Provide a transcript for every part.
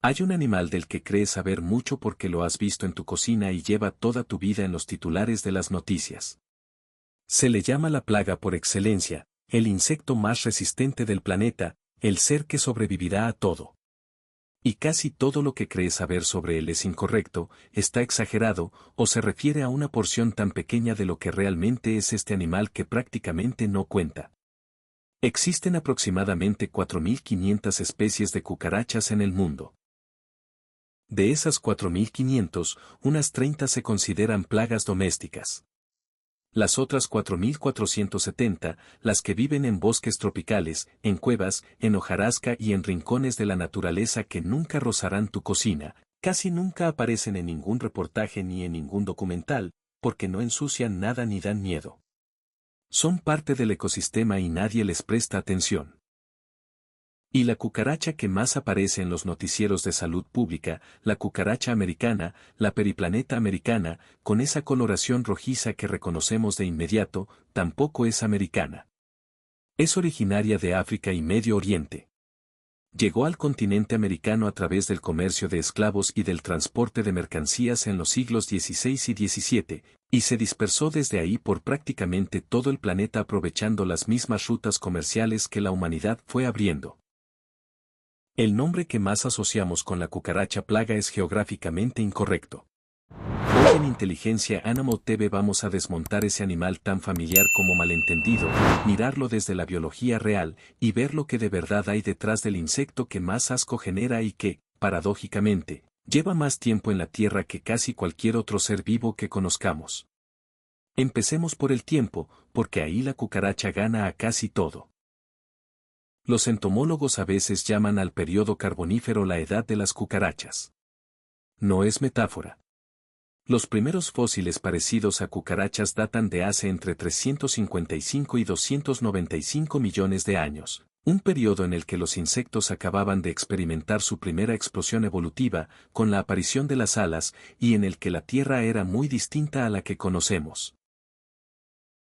Hay un animal del que crees saber mucho porque lo has visto en tu cocina y lleva toda tu vida en los titulares de las noticias. Se le llama la plaga por excelencia, el insecto más resistente del planeta, el ser que sobrevivirá a todo. Y casi todo lo que crees saber sobre él es incorrecto, está exagerado, o se refiere a una porción tan pequeña de lo que realmente es este animal que prácticamente no cuenta. Existen aproximadamente 4.500 especies de cucarachas en el mundo. De esas 4.500, unas 30 se consideran plagas domésticas. Las otras 4.470, las que viven en bosques tropicales, en cuevas, en hojarasca y en rincones de la naturaleza que nunca rozarán tu cocina, casi nunca aparecen en ningún reportaje ni en ningún documental, porque no ensucian nada ni dan miedo. Son parte del ecosistema y nadie les presta atención. Y la cucaracha que más aparece en los noticieros de salud pública, la cucaracha americana, la periplaneta americana, con esa coloración rojiza que reconocemos de inmediato, tampoco es americana. Es originaria de África y Medio Oriente. Llegó al continente americano a través del comercio de esclavos y del transporte de mercancías en los siglos XVI y XVII, y se dispersó desde ahí por prácticamente todo el planeta aprovechando las mismas rutas comerciales que la humanidad fue abriendo. El nombre que más asociamos con la cucaracha plaga es geográficamente incorrecto. Hoy en Inteligencia Animal TV vamos a desmontar ese animal tan familiar como malentendido, mirarlo desde la biología real y ver lo que de verdad hay detrás del insecto que más asco genera y que, paradójicamente, lleva más tiempo en la Tierra que casi cualquier otro ser vivo que conozcamos. Empecemos por el tiempo, porque ahí la cucaracha gana a casi todo. Los entomólogos a veces llaman al período carbonífero la edad de las cucarachas. No es metáfora. Los primeros fósiles parecidos a cucarachas datan de hace entre 355 y 295 millones de años, un periodo en el que los insectos acababan de experimentar su primera explosión evolutiva, con la aparición de las alas, y en el que la Tierra era muy distinta a la que conocemos.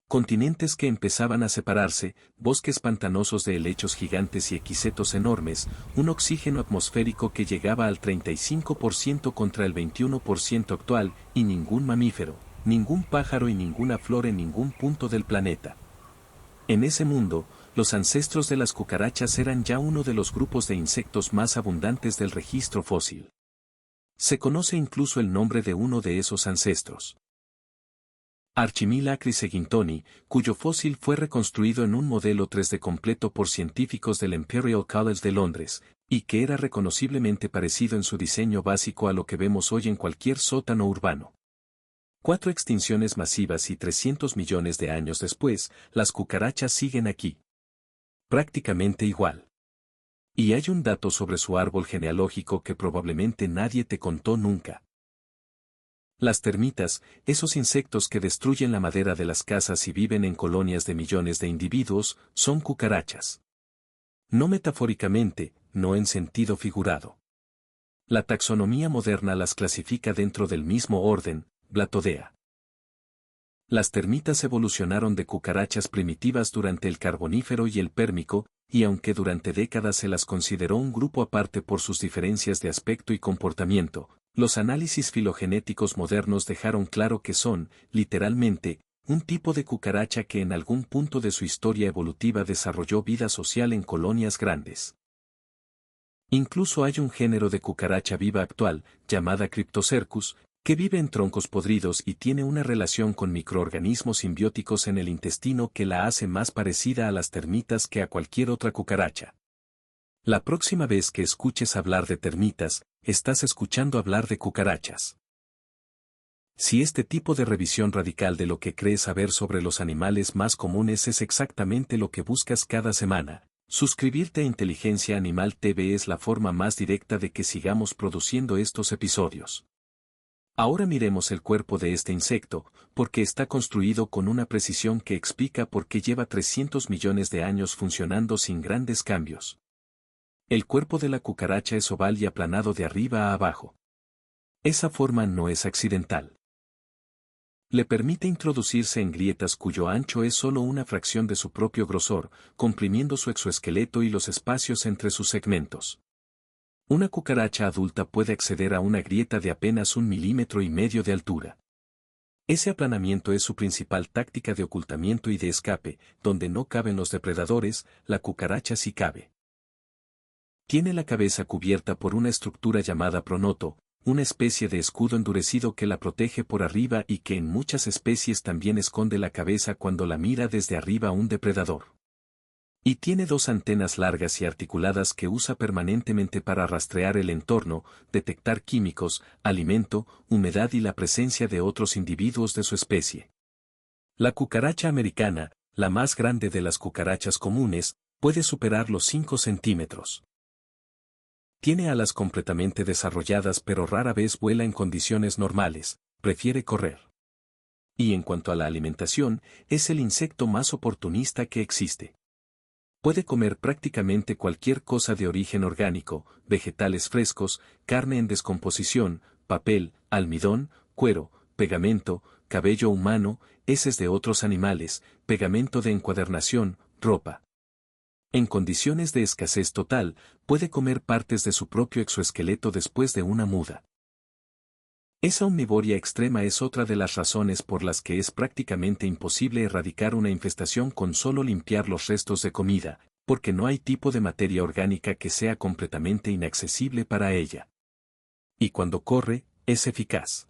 Continentes que empezaban a separarse, bosques pantanosos de helechos gigantes y equisetos enormes, un oxígeno atmosférico que llegaba al 35% contra el 21% actual, y ningún mamífero, ningún pájaro y ninguna flor en ningún punto del planeta. En ese mundo, los ancestros de las cucarachas eran ya uno de los grupos de insectos más abundantes del registro fósil. Se conoce incluso el nombre de uno de esos ancestros. Archimilla crisegintoni, cuyo fósil fue reconstruido en un modelo 3D completo por científicos del Imperial College de Londres, y que era reconociblemente parecido en su diseño básico a lo que vemos hoy en cualquier sótano urbano. 4 extinciones masivas y 300 millones de años después, las cucarachas siguen aquí. Prácticamente igual. Y hay un dato sobre su árbol genealógico que probablemente nadie te contó nunca. Las termitas, esos insectos que destruyen la madera de las casas y viven en colonias de millones de individuos, son cucarachas. No metafóricamente, no en sentido figurado. La taxonomía moderna las clasifica dentro del mismo orden, Blatodea. Las termitas evolucionaron de cucarachas primitivas durante el Carbonífero y el Pérmico, y aunque durante décadas se las consideró un grupo aparte por sus diferencias de aspecto y comportamiento, los análisis filogenéticos modernos dejaron claro que son, literalmente, un tipo de cucaracha que en algún punto de su historia evolutiva desarrolló vida social en colonias grandes. Incluso hay un género de cucaracha viva actual, llamada Cryptocercus, que vive en troncos podridos y tiene una relación con microorganismos simbióticos en el intestino que la hace más parecida a las termitas que a cualquier otra cucaracha. La próxima vez que escuches hablar de termitas, estás escuchando hablar de cucarachas. Si este tipo de revisión radical de lo que crees saber sobre los animales más comunes es exactamente lo que buscas cada semana, suscribirte a Inteligencia Animal TV es la forma más directa de que sigamos produciendo estos episodios. Ahora miremos el cuerpo de este insecto, porque está construido con una precisión que explica por qué lleva 300 millones de años funcionando sin grandes cambios. El cuerpo de la cucaracha es oval y aplanado de arriba a abajo. Esa forma no es accidental. Le permite introducirse en grietas cuyo ancho es solo una fracción de su propio grosor, comprimiendo su exoesqueleto y los espacios entre sus segmentos. Una cucaracha adulta puede acceder a una grieta de apenas 1,5 mm de altura. Ese aplanamiento es su principal táctica de ocultamiento y de escape, donde no caben los depredadores, la cucaracha sí cabe. Tiene la cabeza cubierta por una estructura llamada pronoto, una especie de escudo endurecido que la protege por arriba y que en muchas especies también esconde la cabeza cuando la mira desde arriba un depredador. Y tiene dos antenas largas y articuladas que usa permanentemente para rastrear el entorno, detectar químicos, alimento, humedad y la presencia de otros individuos de su especie. La cucaracha americana, la más grande de las cucarachas comunes, puede superar los 5 centímetros. Tiene alas completamente desarrolladas pero rara vez vuela en condiciones normales, prefiere correr. Y en cuanto a la alimentación, es el insecto más oportunista que existe. Puede comer prácticamente cualquier cosa de origen orgánico, vegetales frescos, carne en descomposición, papel, almidón, cuero, pegamento, cabello humano, heces de otros animales, pegamento de encuadernación, ropa. En condiciones de escasez total, puede comer partes de su propio exoesqueleto después de una muda. Esa omnivoria extrema es otra de las razones por las que es prácticamente imposible erradicar una infestación con solo limpiar los restos de comida, porque no hay tipo de materia orgánica que sea completamente inaccesible para ella. Y cuando corre, es eficaz.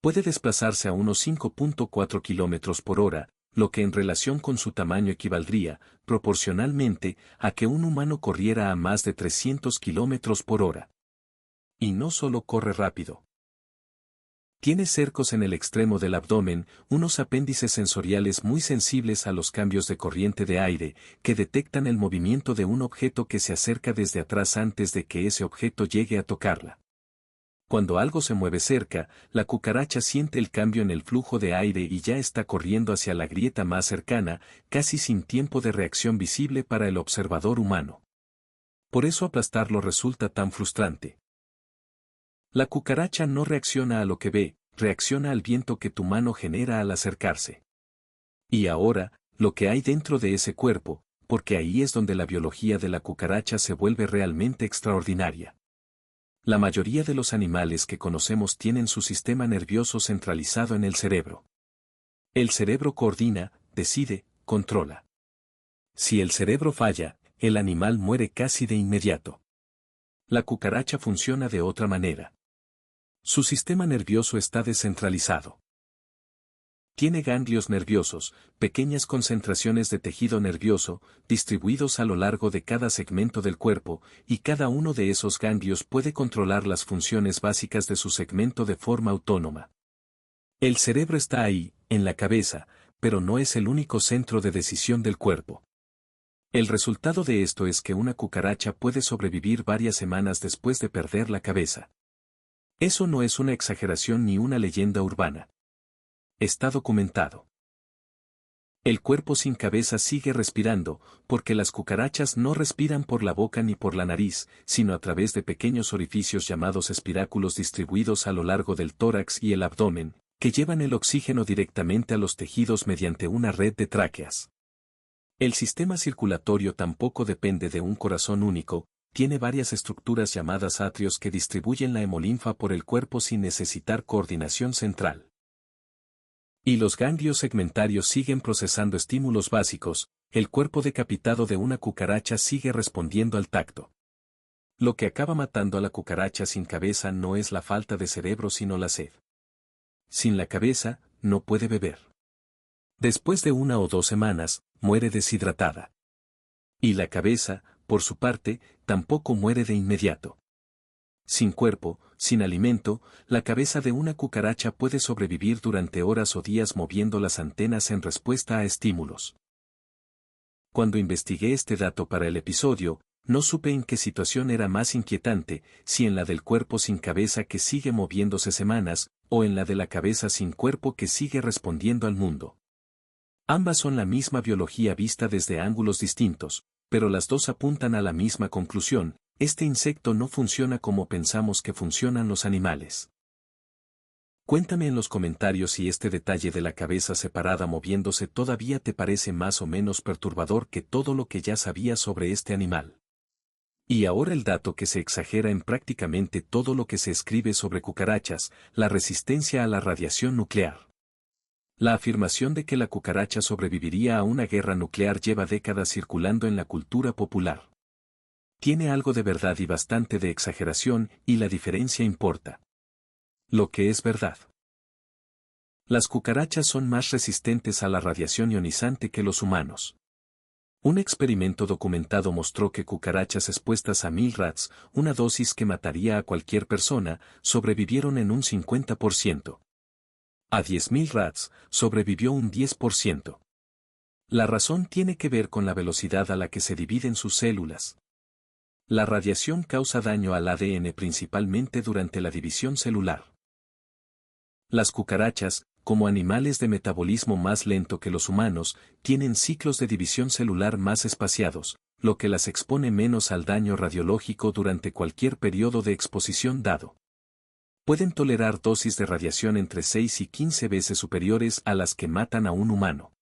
Puede desplazarse a unos 5,4 km por hora, lo que en relación con su tamaño equivaldría, proporcionalmente, a que un humano corriera a más de 300 km por hora. Y no solo corre rápido. Tiene cercos en el extremo del abdomen, unos apéndices sensoriales muy sensibles a los cambios de corriente de aire, que detectan el movimiento de un objeto que se acerca desde atrás antes de que ese objeto llegue a tocarla. Cuando algo se mueve cerca, la cucaracha siente el cambio en el flujo de aire y ya está corriendo hacia la grieta más cercana, casi sin tiempo de reacción visible para el observador humano. Por eso aplastarlo resulta tan frustrante. La cucaracha no reacciona a lo que ve, reacciona al viento que tu mano genera al acercarse. Y ahora, lo que hay dentro de ese cuerpo, porque ahí es donde la biología de la cucaracha se vuelve realmente extraordinaria. La mayoría de los animales que conocemos tienen su sistema nervioso centralizado en el cerebro. El cerebro coordina, decide, controla. Si el cerebro falla, el animal muere casi de inmediato. La cucaracha funciona de otra manera. Su sistema nervioso está descentralizado. Tiene ganglios nerviosos, pequeñas concentraciones de tejido nervioso, distribuidos a lo largo de cada segmento del cuerpo, y cada uno de esos ganglios puede controlar las funciones básicas de su segmento de forma autónoma. El cerebro está ahí, en la cabeza, pero no es el único centro de decisión del cuerpo. El resultado de esto es que una cucaracha puede sobrevivir varias semanas después de perder la cabeza. Eso no es una exageración ni una leyenda urbana. Está documentado. El cuerpo sin cabeza sigue respirando, porque las cucarachas no respiran por la boca ni por la nariz, sino a través de pequeños orificios llamados espiráculos distribuidos a lo largo del tórax y el abdomen, que llevan el oxígeno directamente a los tejidos mediante una red de tráqueas. El sistema circulatorio tampoco depende de un corazón único, tiene varias estructuras llamadas atrios que distribuyen la hemolinfa por el cuerpo sin necesitar coordinación central. Y los ganglios segmentarios siguen procesando estímulos básicos, el cuerpo decapitado de una cucaracha sigue respondiendo al tacto. Lo que acaba matando a la cucaracha sin cabeza no es la falta de cerebro sino la sed. Sin la cabeza, no puede beber. Después de 1 o 2 semanas, muere deshidratada. Y la cabeza, por su parte, tampoco muere de inmediato. Sin cuerpo, sin alimento, la cabeza de una cucaracha puede sobrevivir durante horas o días moviendo las antenas en respuesta a estímulos. Cuando investigué este dato para el episodio, no supe en qué situación era más inquietante, si en la del cuerpo sin cabeza que sigue moviéndose semanas, o en la de la cabeza sin cuerpo que sigue respondiendo al mundo. Ambas son la misma biología vista desde ángulos distintos, pero las dos apuntan a la misma conclusión: este insecto no funciona como pensamos que funcionan los animales. Cuéntame en los comentarios si este detalle de la cabeza separada moviéndose todavía te parece más o menos perturbador que todo lo que ya sabías sobre este animal. Y ahora el dato que se exagera en prácticamente todo lo que se escribe sobre cucarachas, la resistencia a la radiación nuclear. La afirmación de que la cucaracha sobreviviría a una guerra nuclear lleva décadas circulando en la cultura popular. Tiene algo de verdad y bastante de exageración, y la diferencia importa. Lo que es verdad. Las cucarachas son más resistentes a la radiación ionizante que los humanos. Un experimento documentado mostró que cucarachas expuestas a 1000 rats, una dosis que mataría a cualquier persona, sobrevivieron en un 50%. A 10.000 rats, sobrevivió un 10%. La razón tiene que ver con la velocidad a la que se dividen sus células. La radiación causa daño al ADN principalmente durante la división celular. Las cucarachas, como animales de metabolismo más lento que los humanos, tienen ciclos de división celular más espaciados, lo que las expone menos al daño radiológico durante cualquier periodo de exposición dado. Pueden tolerar dosis de radiación entre 6 y 15 veces superiores a las que matan a un humano.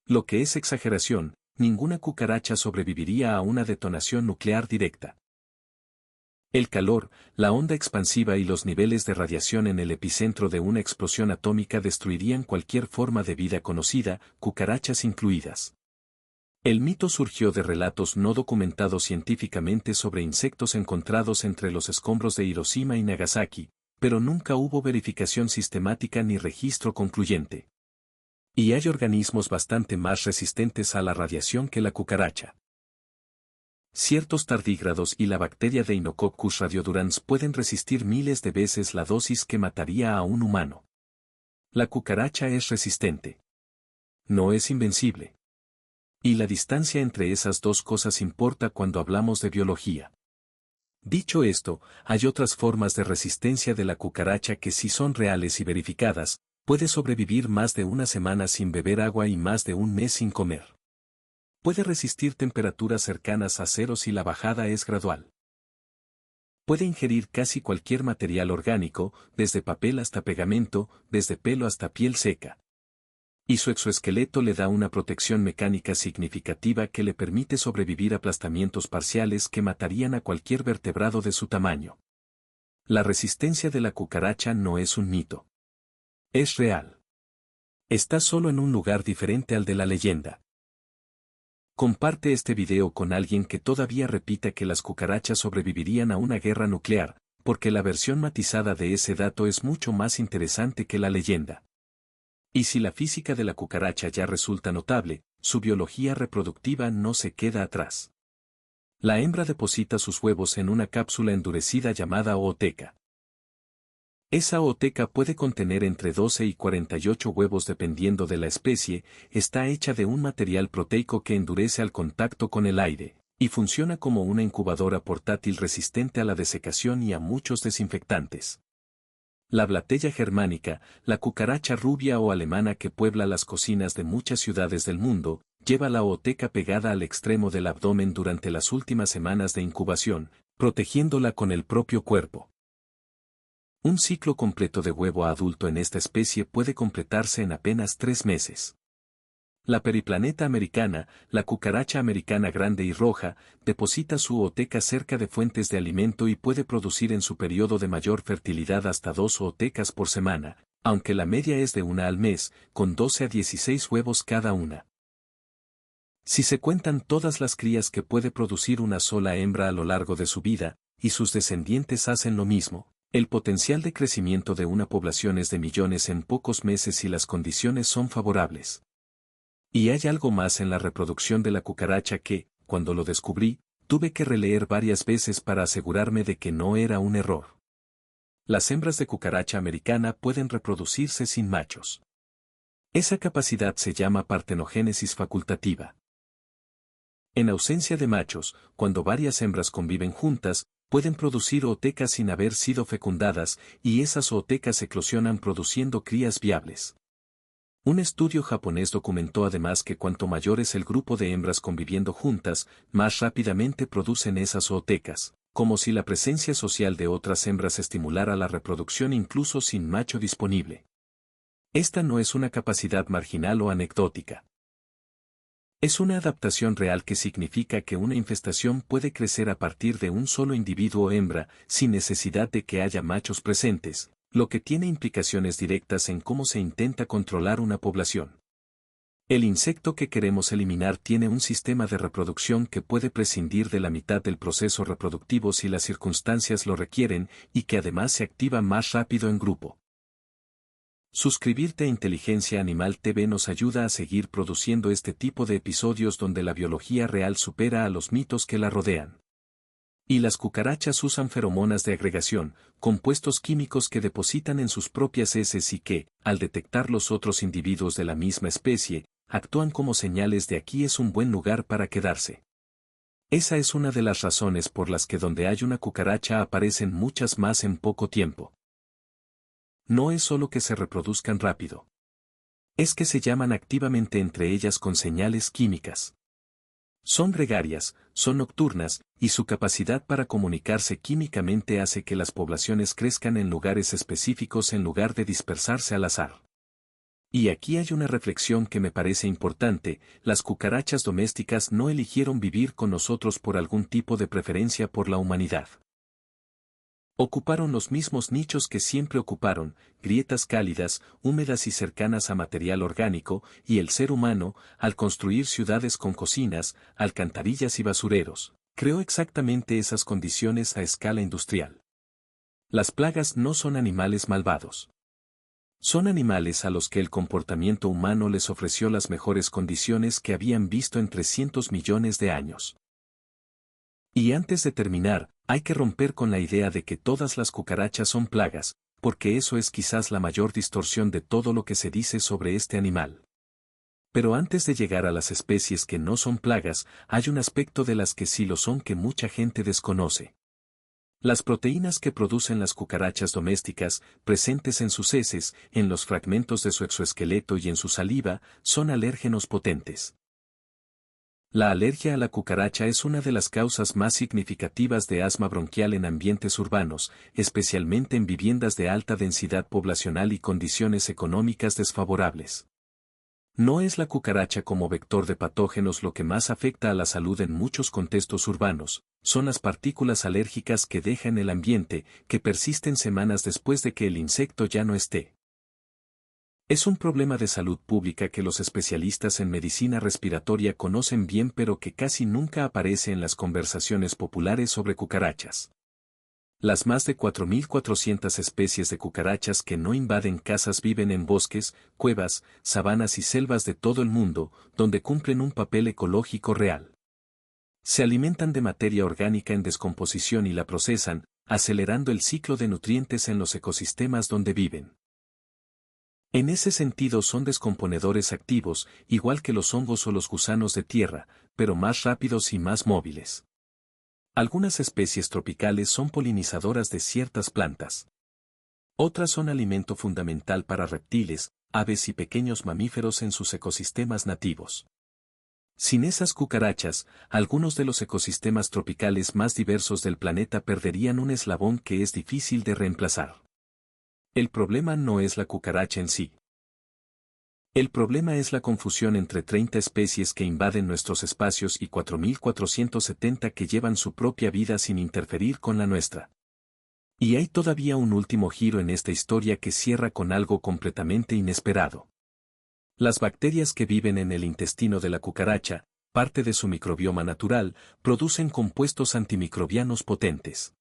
Lo que es exageración, ninguna cucaracha sobreviviría a una detonación nuclear directa. El calor, la onda expansiva y los niveles de radiación en el epicentro de una explosión atómica destruirían cualquier forma de vida conocida, cucarachas incluidas. El mito surgió de relatos no documentados científicamente sobre insectos encontrados entre los escombros de Hiroshima y Nagasaki, pero nunca hubo verificación sistemática ni registro concluyente. Y hay organismos bastante más resistentes a la radiación que la cucaracha. Ciertos tardígrados y la bacteria Deinococcus radiodurans pueden resistir miles de veces la dosis que mataría a un humano. La cucaracha es resistente. No es invencible. Y la distancia entre esas dos cosas importa cuando hablamos de biología. Dicho esto, hay otras formas de resistencia de la cucaracha que sí son reales y verificadas. Puede sobrevivir más de una semana sin beber agua y más de un mes sin comer. Puede resistir temperaturas cercanas a cero si la bajada es gradual. Puede ingerir casi cualquier material orgánico, desde papel hasta pegamento, desde pelo hasta piel seca. Y su exoesqueleto le da una protección mecánica significativa que le permite sobrevivir a aplastamientos parciales que matarían a cualquier vertebrado de su tamaño. La resistencia de la cucaracha no es un mito. Es real. Está solo en un lugar diferente al de la leyenda. Comparte este video con alguien que todavía repita que las cucarachas sobrevivirían a una guerra nuclear, porque la versión matizada de ese dato es mucho más interesante que la leyenda. Y si la física de la cucaracha ya resulta notable, su biología reproductiva no se queda atrás. La hembra deposita sus huevos en una cápsula endurecida llamada ooteca. Esa ooteca puede contener entre 12 y 48 huevos dependiendo de la especie, está hecha de un material proteico que endurece al contacto con el aire, y funciona como una incubadora portátil resistente a la desecación y a muchos desinfectantes. La Blatella germánica, la cucaracha rubia o alemana que puebla las cocinas de muchas ciudades del mundo, lleva la ooteca pegada al extremo del abdomen durante las últimas semanas de incubación, protegiéndola con el propio cuerpo. Un ciclo completo de huevo adulto en esta especie puede completarse en apenas 3 meses. La periplaneta americana, la cucaracha americana grande y roja, deposita su ooteca cerca de fuentes de alimento y puede producir en su periodo de mayor fertilidad hasta 2 ootecas por semana, aunque la media es de una al mes, con 12 a 16 huevos cada una. Si se cuentan todas las crías que puede producir una sola hembra a lo largo de su vida, y sus descendientes hacen lo mismo, el potencial de crecimiento de una población es de millones en pocos meses si las condiciones son favorables. Y hay algo más en la reproducción de la cucaracha que, cuando lo descubrí, tuve que releer varias veces para asegurarme de que no era un error. Las hembras de cucaracha americana pueden reproducirse sin machos. Esa capacidad se llama partenogénesis facultativa. En ausencia de machos, cuando varias hembras conviven juntas, pueden producir ootecas sin haber sido fecundadas, y esas ootecas eclosionan produciendo crías viables. Un estudio japonés documentó además que cuanto mayor es el grupo de hembras conviviendo juntas, más rápidamente producen esas ootecas, como si la presencia social de otras hembras estimulara la reproducción incluso sin macho disponible. Esta no es una capacidad marginal o anecdótica. Es una adaptación real que significa que una infestación puede crecer a partir de un solo individuo hembra, sin necesidad de que haya machos presentes, lo que tiene implicaciones directas en cómo se intenta controlar una población. El insecto que queremos eliminar tiene un sistema de reproducción que puede prescindir de la mitad del proceso reproductivo si las circunstancias lo requieren y que además se activa más rápido en grupo. Suscribirte a Inteligencia Animal TV nos ayuda a seguir produciendo este tipo de episodios donde la biología real supera a los mitos que la rodean. Y las cucarachas usan feromonas de agregación, compuestos químicos que depositan en sus propias heces y que, al detectar los otros individuos de la misma especie, actúan como señales de aquí es un buen lugar para quedarse. Esa es una de las razones por las que donde hay una cucaracha aparecen muchas más en poco tiempo. No es solo que se reproduzcan rápido. Es que se llaman activamente entre ellas con señales químicas. Son gregarias, son nocturnas, y su capacidad para comunicarse químicamente hace que las poblaciones crezcan en lugares específicos en lugar de dispersarse al azar. Y aquí hay una reflexión que me parece importante: las cucarachas domésticas no eligieron vivir con nosotros por algún tipo de preferencia por la humanidad. Ocuparon los mismos nichos que siempre ocuparon, grietas cálidas, húmedas y cercanas a material orgánico, y el ser humano, al construir ciudades con cocinas, alcantarillas y basureros, creó exactamente esas condiciones a escala industrial. Las plagas no son animales malvados. Son animales a los que el comportamiento humano les ofreció las mejores condiciones que habían visto en 300 millones de años. Y antes de terminar, hay que romper con la idea de que todas las cucarachas son plagas, porque eso es quizás la mayor distorsión de todo lo que se dice sobre este animal. Pero antes de llegar a las especies que no son plagas, hay un aspecto de las que sí lo son que mucha gente desconoce. Las proteínas que producen las cucarachas domésticas, presentes en sus heces, en los fragmentos de su exoesqueleto y en su saliva, son alérgenos potentes. La alergia a la cucaracha es una de las causas más significativas de asma bronquial en ambientes urbanos, especialmente en viviendas de alta densidad poblacional y condiciones económicas desfavorables. No es la cucaracha como vector de patógenos lo que más afecta a la salud en muchos contextos urbanos, son las partículas alérgicas que deja en el ambiente, que persisten semanas después de que el insecto ya no esté. Es un problema de salud pública que los especialistas en medicina respiratoria conocen bien pero que casi nunca aparece en las conversaciones populares sobre cucarachas. Las más de 4.400 especies de cucarachas que no invaden casas viven en bosques, cuevas, sabanas y selvas de todo el mundo, donde cumplen un papel ecológico real. Se alimentan de materia orgánica en descomposición y la procesan, acelerando el ciclo de nutrientes en los ecosistemas donde viven. En ese sentido son descomponedores activos, igual que los hongos o los gusanos de tierra, pero más rápidos y más móviles. Algunas especies tropicales son polinizadoras de ciertas plantas. Otras son alimento fundamental para reptiles, aves y pequeños mamíferos en sus ecosistemas nativos. Sin esas cucarachas, algunos de los ecosistemas tropicales más diversos del planeta perderían un eslabón que es difícil de reemplazar. El problema no es la cucaracha en sí. El problema es la confusión entre 30 especies que invaden nuestros espacios y 4.470 que llevan su propia vida sin interferir con la nuestra. Y hay todavía un último giro en esta historia que cierra con algo completamente inesperado. Las bacterias que viven en el intestino de la cucaracha, parte de su microbioma natural, producen compuestos antimicrobianos potentes.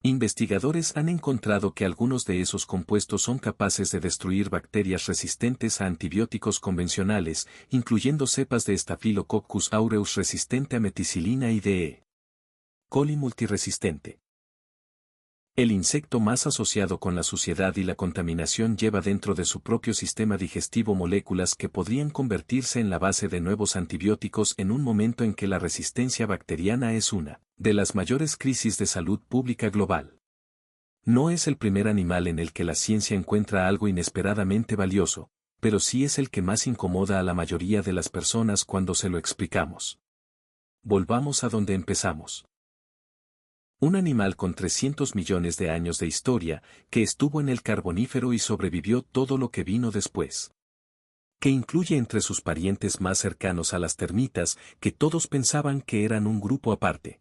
Investigadores han encontrado que algunos de esos compuestos son capaces de destruir bacterias resistentes a antibióticos convencionales, incluyendo cepas de Staphylococcus aureus resistente a meticilina y de E. coli multiresistente. El insecto más asociado con la suciedad y la contaminación lleva dentro de su propio sistema digestivo moléculas que podrían convertirse en la base de nuevos antibióticos en un momento en que la resistencia bacteriana es una de las mayores crisis de salud pública global. No es el primer animal en el que la ciencia encuentra algo inesperadamente valioso, pero sí es el que más incomoda a la mayoría de las personas cuando se lo explicamos. Volvamos a donde empezamos. Un animal con 300 millones de años de historia, que estuvo en el Carbonífero y sobrevivió todo lo que vino después. que incluye entre sus parientes más cercanos a las termitas, que todos pensaban que eran un grupo aparte,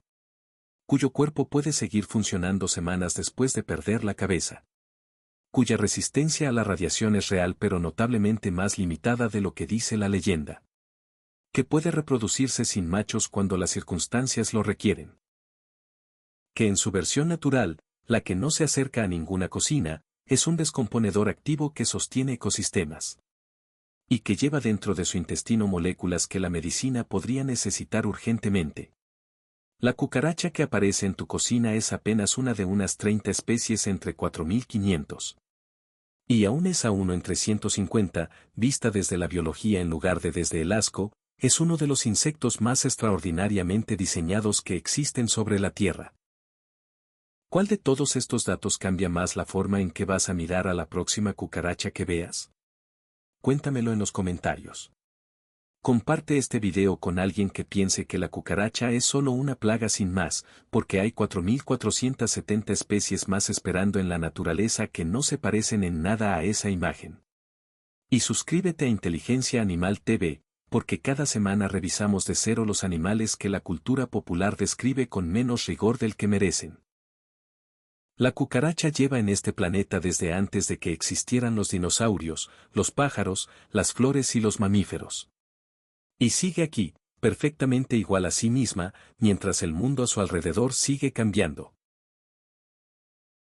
cuyo cuerpo puede seguir funcionando semanas después de perder la cabeza, cuya resistencia a la radiación es real pero notablemente más limitada de lo que dice la leyenda, que puede reproducirse sin machos cuando las circunstancias lo requieren, que en su versión natural, la que no se acerca a ninguna cocina, es un descomponedor activo que sostiene ecosistemas, y que lleva dentro de su intestino moléculas que la medicina podría necesitar urgentemente. La cucaracha que aparece en tu cocina es apenas una de unas 30 especies entre 4.500. Y aún es a uno entre 150, vista desde la biología en lugar de desde el asco, es uno de los insectos más extraordinariamente diseñados que existen sobre la Tierra. ¿Cuál de todos estos datos cambia más la forma en que vas a mirar a la próxima cucaracha que veas? Cuéntamelo en los comentarios. Comparte este video con alguien que piense que la cucaracha es solo una plaga sin más, porque hay 4.470 especies más esperando en la naturaleza que no se parecen en nada a esa imagen. Y suscríbete a Inteligencia Animal TV, porque cada semana revisamos de cero los animales que la cultura popular describe con menos rigor del que merecen. La cucaracha lleva en este planeta desde antes de que existieran los dinosaurios, los pájaros, las flores y los mamíferos. Y sigue aquí, perfectamente igual a sí misma, mientras el mundo a su alrededor sigue cambiando.